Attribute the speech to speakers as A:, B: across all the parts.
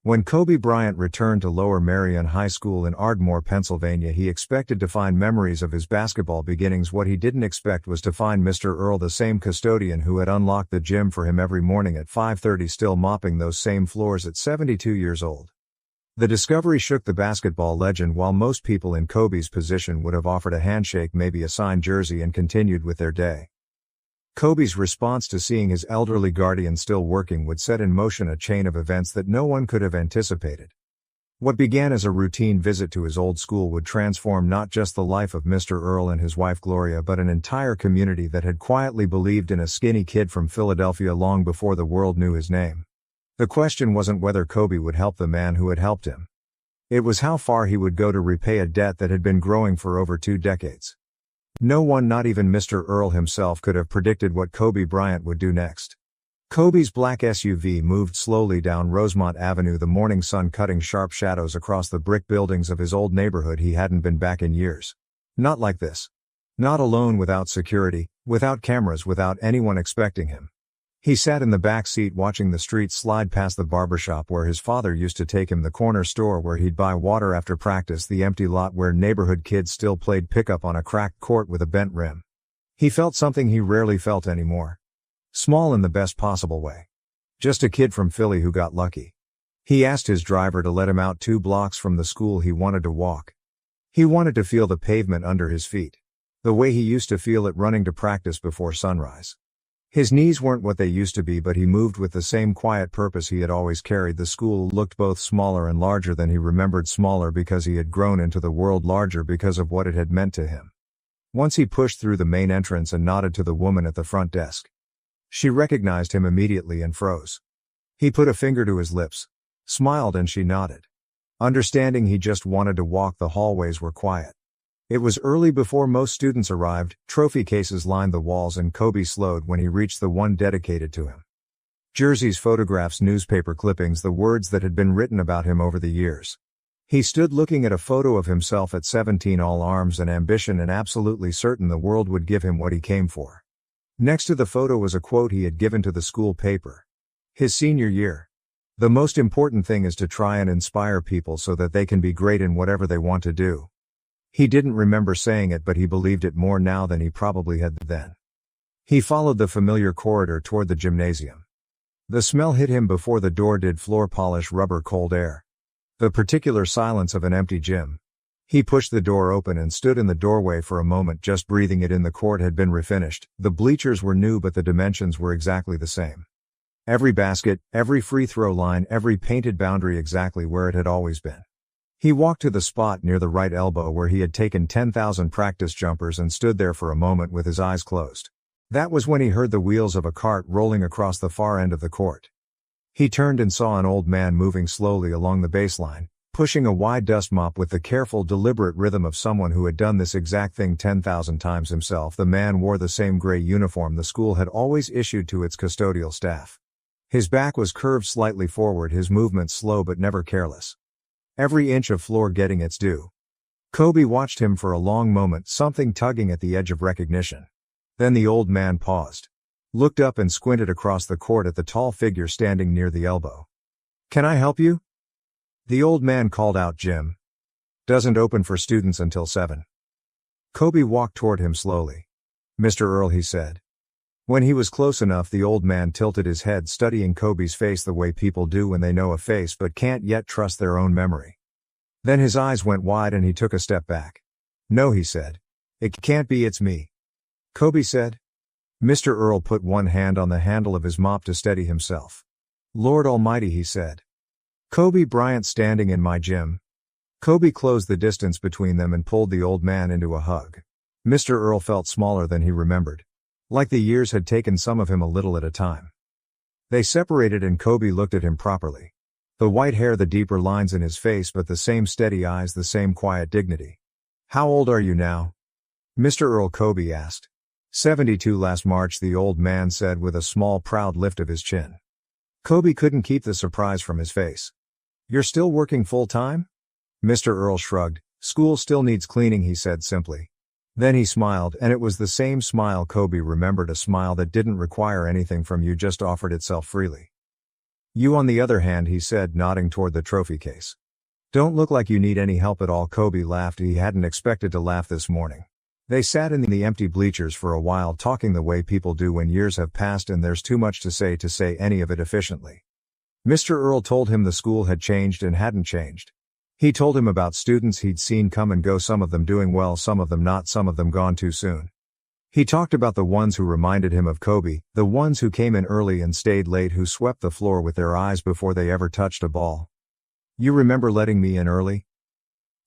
A: When Kobe Bryant returned to Lower Merion High School in Ardmore, Pennsylvania, he expected to find memories of his basketball beginnings. What he didn't expect was to find Mr. Earl, the same custodian who had unlocked the gym for him every morning at 5:30, still mopping those same floors at 72 years old. The discovery shook the basketball legend. While most people in Kobe's position would have offered a handshake, maybe a signed jersey, and continued with their day, Kobe's response to seeing his elderly guardian still working would set in motion a chain of events that no one could have anticipated. What began as a routine visit to his old school would transform not just the life of Mr. Earl and his wife Gloria, but an entire community that had quietly believed in a skinny kid from Philadelphia long before the world knew his name. The question wasn't whether Kobe would help the man who had helped him. It was how far he would go to repay a debt that had been growing for over 2 decades. No one, not even Mr. Earl himself, could have predicted what Kobe Bryant would do next. Kobe's black SUV moved slowly down Rosemont Avenue, the morning sun cutting sharp shadows across the brick buildings of his old neighborhood. He hadn't been back in years. Not like this. Not alone, without security, without cameras, without anyone expecting him. He sat in the back seat watching the street slide past the barbershop where his father used to take him, the corner store where he'd buy water after practice, the empty lot where neighborhood kids still played pickup on a cracked court with a bent rim. He felt something he rarely felt anymore. Small in the best possible way. Just a kid from Philly who got lucky. He asked his driver to let him out 2 blocks from the school he wanted to walk. He wanted to feel the pavement under his feet. The way he used to feel it running to practice before sunrise. His knees weren't what they used to be, but he moved with the same quiet purpose he had always carried. The school looked both smaller and larger than he remembered, smaller because he had grown into the world, larger because of what it had meant to him. Once he pushed through the main entrance and nodded to the woman at the front desk. She recognized him immediately and froze. He put a finger to his lips, smiled, and she nodded. Understanding, he just wanted to walk. The hallways were quiet. It was early before most students arrived. Trophy cases lined the walls, and Kobe slowed when he reached the one dedicated to him. Jerseys, photographs, newspaper clippings, the words that had been written about him over the years. He stood looking at a photo of himself at 17, all arms and ambition, and absolutely certain the world would give him what he came for. Next to the photo was a quote he had given to the school paper. His senior year. The most important thing is to try and inspire people so that they can be great in whatever they want to do. He didn't remember saying it, but he believed it more now than he probably had then. He followed the familiar corridor toward the gymnasium. The smell hit him before the door did. Floor polish, rubber, cold air. The particular silence of an empty gym. He pushed the door open and stood in the doorway for a moment, just breathing it in. The court had been refinished. The bleachers were new, but the dimensions were exactly the same. Every basket, every free throw line, every painted boundary exactly where it had always been. He walked to the spot near the right elbow where he had taken 10,000 practice jumpers and stood there for a moment with his eyes closed. That was when he heard the wheels of a cart rolling across the far end of the court. He turned and saw an old man moving slowly along the baseline, pushing a wide dust mop with the careful, deliberate rhythm of someone who had done this exact thing 10,000 times himself. The man wore the same gray uniform the school had always issued to its custodial staff. His back was curved slightly forward, his movements slow but never careless. Every inch of floor getting its due. Kobe watched him for a long moment, something tugging at the edge of recognition. Then the old man paused, looked up and squinted across the court at the tall figure standing near the elbow. "Can I help you?" The old man called out. "Gym doesn't open for students until 7. Kobe walked toward him slowly. "Mr. Earl," he said. When he was close enough, the old man tilted his head, studying Kobe's face the way people do when they know a face but can't yet trust their own memory. Then his eyes went wide and he took a step back. "No," he said. "It can't be, it's me." Kobe said. Mr. Earl put one hand on the handle of his mop to steady himself. "Lord Almighty," he said. "Kobe Bryant standing in my gym." Kobe closed the distance between them and pulled the old man into a hug. Mr. Earl felt smaller than he remembered. Like the years had taken some of him a little at a time. They separated and Kobe looked at him properly. The white hair, the deeper lines in his face, but the same steady eyes, the same quiet dignity. "How old are you now?" Mr. Earl, Kobe asked. 72 last March, the old man said with a small proud lift of his chin. Kobe couldn't keep the surprise from his face. "You're still working full-time?" Mr. Earl shrugged. "School still needs cleaning," he said simply. Then he smiled, and it was the same smile Kobe remembered, a smile that didn't require anything from you, just offered itself freely. You on the other hand, he said, nodding toward the trophy case. Don't look like you need any help at all. Kobe laughed. He hadn't expected to laugh this morning. They sat in the empty bleachers for a while, talking the way people do when years have passed and there's too much to say any of it efficiently. Mr. Earl told him the school had changed and hadn't changed. He told him about students he'd seen come and go, some of them doing well, some of them not, some of them gone too soon. He talked about the ones who reminded him of Kobe, the ones who came in early and stayed late, who swept the floor with their eyes before they ever touched a ball. You remember letting me in early?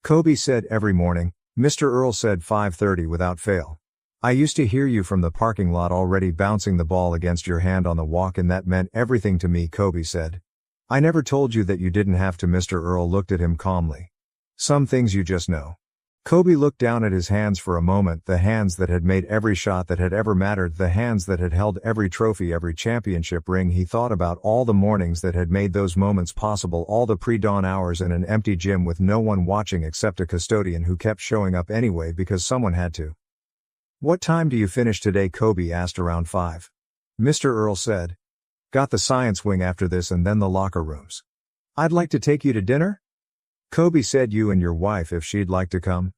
A: Kobe said every morning. Mr. Earl said 5:30 without fail. I used to hear you from the parking lot already bouncing the ball against your hand on the walk, and that meant everything to me, Kobe said. I never told you that you didn't have to. Mr. Earl looked at him calmly. Some things you just know. Kobe looked down at his hands for a moment, the hands that had made every shot that had ever mattered, the hands that had held every trophy, every championship ring. He thought about all the mornings that had made those moments possible, all the pre-dawn hours in an empty gym with no one watching except a custodian who kept showing up anyway because someone had to. What time do you finish today? Kobe asked. Around 5. Mr. Earl said. Got the science wing after this and then the locker rooms. I'd like to take you to dinner? Kobe said. You and your wife, if she'd like to come.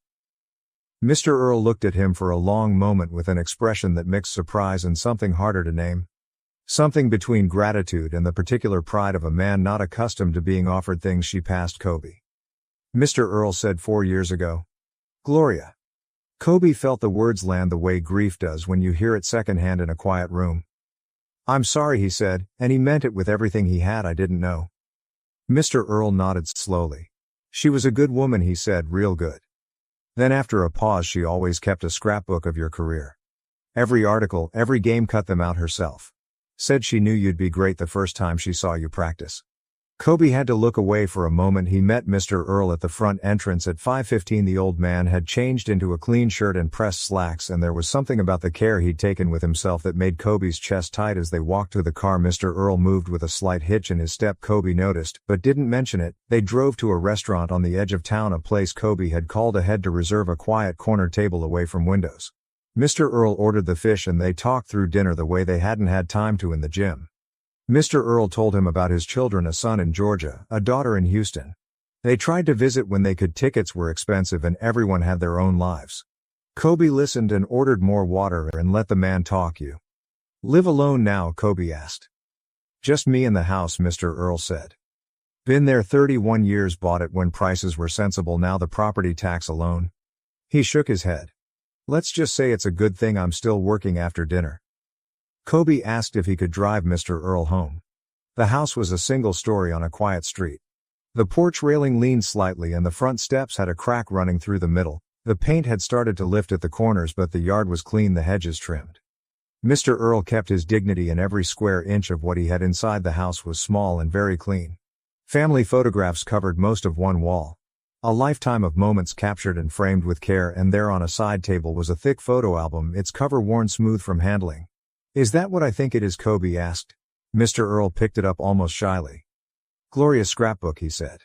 A: Mr. Earl looked at him for a long moment with an expression that mixed surprise and something harder to name. Something between gratitude and the particular pride of a man not accustomed to being offered things. She passed Kobe. Mr. Earl said 4 years ago. Gloria. Kobe felt the words land the way grief does when you hear it secondhand in a quiet room. I'm sorry, he said, and he meant it with everything he had. I didn't know. Mr. Earl nodded slowly. She was a good woman, he said, real good. Then after a pause, she always kept a scrapbook of your career. Every article, every game, cut them out herself. Said she knew you'd be great the first time she saw you practice. Kobe had to look away for a moment. He met Mr. Earl at the front entrance at 5:15. The old man had changed into a clean shirt and pressed slacks, and there was something about the care he'd taken with himself that made Kobe's chest tight as they walked to the car. Mr. Earl moved with a slight hitch in his step. Kobe noticed, but didn't mention it. They drove to a restaurant on the edge of town, a place Kobe had called ahead to reserve a quiet corner table away from windows. Mr. Earl ordered the fish and they talked through dinner the way they hadn't had time to in the gym. Mr. Earl told him about his children, a son in Georgia, a daughter in Houston. They tried to visit when they could. Tickets were expensive and everyone had their own lives. Kobe listened and ordered more water and let the man talk. You live alone now? Kobe asked. Just me in the house, Mr. Earl said. Been there 31 years, bought it when prices were sensible. Now the property tax alone. He shook his head. Let's just say it's a good thing I'm still working after dinner. Kobe asked if he could drive Mr. Earl home. The house was a single story on a quiet street. The porch railing leaned slightly and the front steps had a crack running through the middle. The paint had started to lift at the corners, but the yard was clean, the hedges trimmed. Mr. Earl kept his dignity, and every square inch of what he had inside the house was small and very clean. Family photographs covered most of one wall. A lifetime of moments captured and framed with care, and there on a side table was a thick photo album, its cover worn smooth from handling. Is that what I think it is? Kobe asked. Mr. Earl picked it up almost shyly. Gloria's scrapbook, he said.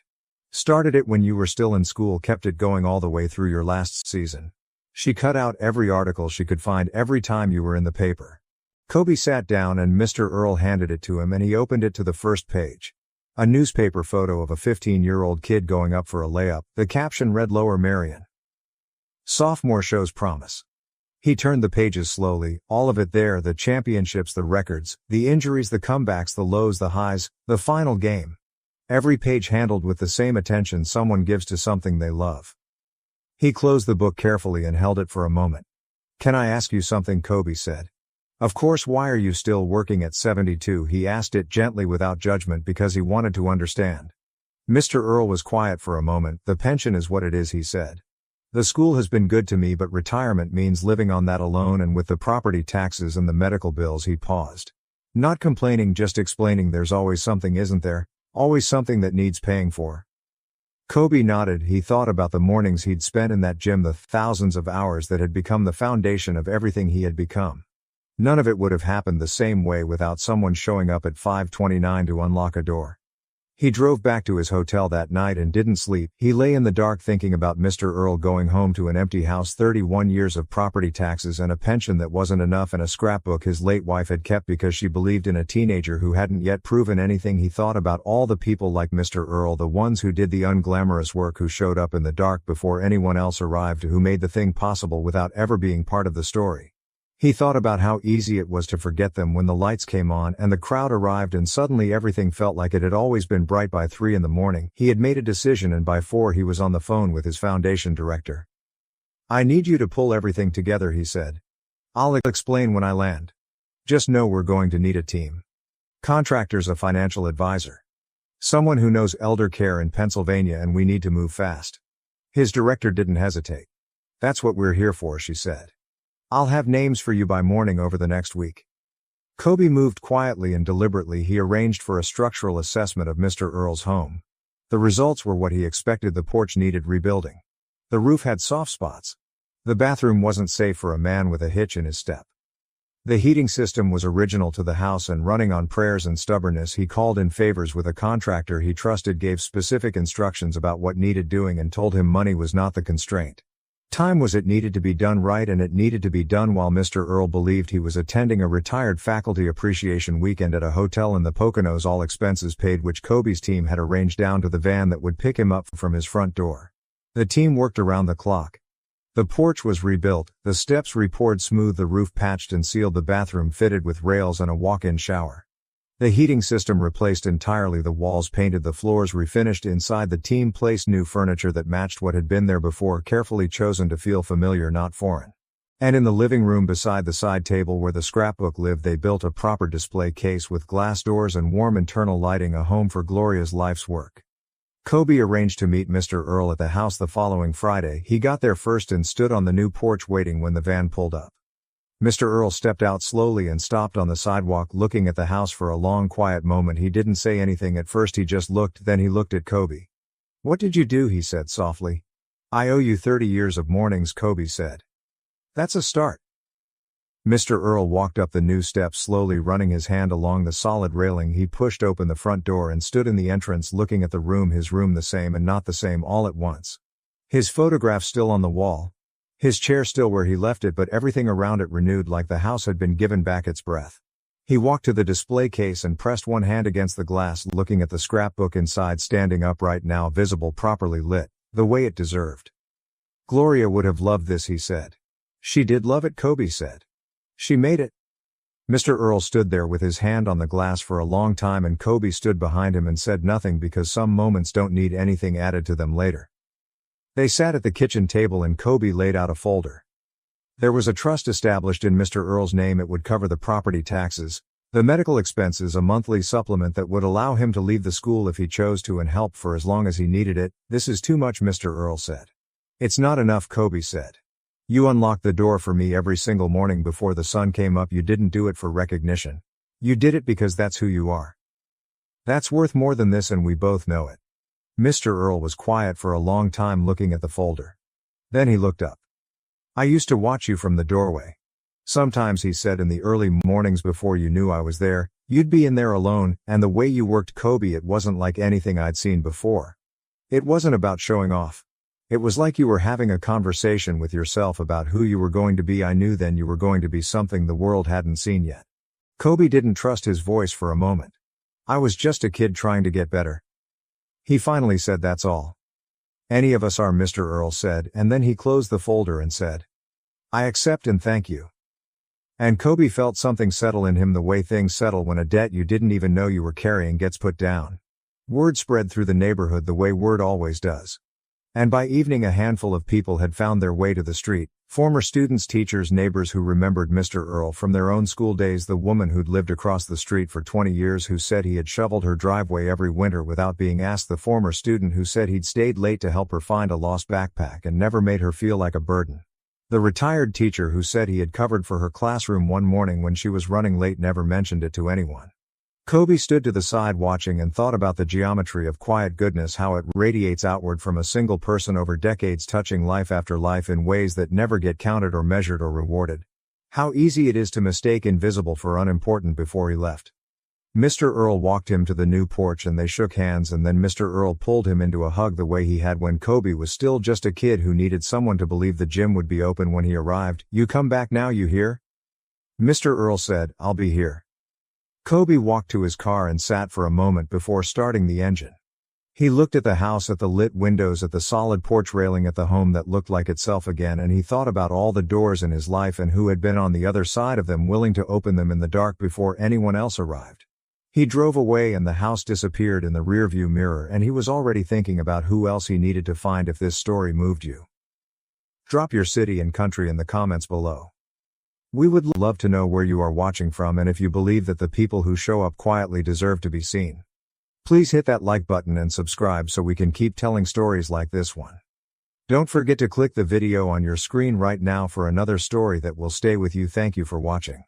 A: Started it when you were still in school, kept it going all the way through your last season. She cut out every article she could find every time you were in the paper. Kobe sat down and Mr. Earl handed it to him and he opened it to the first page. A newspaper photo of a 15-year-old kid going up for a layup. The caption read Lower Merion. Sophomore shows promise. He turned the pages slowly, all of it there, the championships, the records, the injuries, the comebacks, the lows, the highs, the final game. Every page handled with the same attention someone gives to something they love. He closed the book carefully and held it for a moment. Can I ask you something? Kobe said. Of course. Why are you still working at 72? He asked it gently without judgment because he wanted to understand. Mr. Earl was quiet for a moment. The pension is what it is, he said. The school has been good to me, but retirement means living on that alone, and with the property taxes and the medical bills. He paused. Not complaining, just explaining there's always something, isn't there? Always something that needs paying for. Kobe nodded. He thought about the mornings he'd spent in that gym, the thousands of hours that had become the foundation of everything he had become. None of it would have happened the same way without someone showing up at 5:29 to unlock a door. He drove back to his hotel that night and didn't sleep. He lay in the dark thinking about Mr. Earl going home to an empty house, 31 years of property taxes and a pension that wasn't enough, and a scrapbook his late wife had kept because she believed in a teenager who hadn't yet proven anything. He thought about all the people like Mr. Earl, the ones who did the unglamorous work, who showed up in the dark before anyone else arrived, who made the thing possible without ever being part of the story. He thought about how easy it was to forget them when the lights came on and the crowd arrived, and suddenly everything felt like it had always been bright. By 3 in the morning, he had made a decision, and by 4 he was on the phone with his foundation director. "I need you to pull everything together," he said. "I'll explain when I land. Just know we're going to need a team. Contractors, a financial advisor. Someone who knows elder care in Pennsylvania, and we need to move fast." His director didn't hesitate. "That's what we're here for," she said. "I'll have names for you by morning over the next week." Kobe moved quietly and deliberately. He arranged for a structural assessment of Mr. Earl's home. The results were what he expected. The porch needed rebuilding. The roof had soft spots. The bathroom wasn't safe for a man with a hitch in his step. The heating system was original to the house and running on prayers and stubbornness. He called in favors with a contractor he trusted, gave specific instructions about what needed doing, and told him money was not the constraint. Time was. It needed to be done right, and it needed to be done while Mr. Earl believed he was attending a retired faculty appreciation weekend at a hotel in the Poconos, all expenses paid, which Kobe's team had arranged down to the van that would pick him up from his front door. The team worked around the clock. The porch was rebuilt, the steps repoured smooth, the roof patched and sealed, the bathroom fitted with rails and a walk-in shower. The heating system replaced entirely, the walls painted, the floors refinished. Inside, the team placed new furniture that matched what had been there before, carefully chosen to feel familiar, not foreign. And in the living room beside the side table where the scrapbook lived, they built a proper display case with glass doors and warm internal lighting, a home for Gloria's life's work. Kobe arranged to meet Mr. Earl at the house the following Friday. He got there first and stood on the new porch waiting when the van pulled up. Mr. Earl stepped out slowly and stopped on the sidewalk, looking at the house for a long, quiet moment. He didn't say anything at first. He just looked, then he looked at Kobe. "What did you do?" he said softly. "I owe you 30 years of mornings," Kobe said. "That's a start." Mr. Earl walked up the new steps slowly, running his hand along the solid railing. He pushed open the front door and stood in the entrance, looking at the room, his room, the same and not the same all at once. His photograph still on the wall. His chair still where he left it, but everything around it renewed, like the house had been given back its breath. He walked to the display case and pressed one hand against the glass, looking at the scrapbook inside, standing upright, now visible, properly lit, the way it deserved. "Gloria would have loved this," he said. "She did love it," Kobe said. "She made it." Mr. Earl stood there with his hand on the glass for a long time, and Kobe stood behind him and said nothing, because some moments don't need anything added to them later. They sat at the kitchen table and Kobe laid out a folder. There was a trust established in Mr. Earl's name. It would cover the property taxes, the medical expenses, a monthly supplement that would allow him to leave the school if he chose to, and help for as long as he needed it. "This is too much," Mr. Earl said. "It's not enough," Kobe said. "You unlocked the door for me every single morning before the sun came up. You didn't do it for recognition. You did it because that's who you are. That's worth more than this, and we both know it." Mr. Earl was quiet for a long time, looking at the folder. Then he looked up. "I used to watch you from the doorway. Sometimes," he said, "in the early mornings before you knew I was there, you'd be in there alone, and the way you worked, Kobe, it wasn't like anything I'd seen before. It wasn't about showing off. It was like you were having a conversation with yourself about who you were going to be. I knew then you were going to be something the world hadn't seen yet." Kobe didn't trust his voice for a moment. "I was just a kid trying to get better." He finally said, "That's all." "Any of us are," Mr. Earl said, and then he closed the folder and said, "I accept and thank you." And Kobe felt something settle in him, the way things settle when a debt you didn't even know you were carrying gets put down. Word spread through the neighborhood the way word always does. And by evening a handful of people had found their way to the street. Former students, teachers, neighbors who remembered Mr. Earl from their own school days, the woman who'd lived across the street for 20 years who said he had shoveled her driveway every winter without being asked, the former student who said he'd stayed late to help her find a lost backpack and never made her feel like a burden. The retired teacher who said he had covered for her classroom one morning when she was running late, never mentioned it to anyone. Kobe stood to the side watching and thought about the geometry of quiet goodness, how it radiates outward from a single person over decades, touching life after life in ways that never get counted or measured or rewarded. How easy it is to mistake invisible for unimportant. Before he left, Mr. Earl walked him to the new porch and they shook hands, and then Mr. Earl pulled him into a hug the way he had when Kobe was still just a kid who needed someone to believe the gym would be open when he arrived. "You come back now, you hear?" Mr. Earl said, "I'll be here." Kobe walked to his car and sat for a moment before starting the engine. He looked at the house, at the lit windows, at the solid porch railing, at the home that looked like itself again, and he thought about all the doors in his life and who had been on the other side of them, willing to open them in the dark before anyone else arrived. He drove away and the house disappeared in the rearview mirror, and he was already thinking about who else he needed to find if this story moved you. Drop your city and country in the comments below. We would love to know where you are watching from and if you believe that the people who show up quietly deserve to be seen. Please hit that like button and subscribe so we can keep telling stories like this one. Don't forget to click the video on your screen right now for another story that will stay with you. Thank you for watching.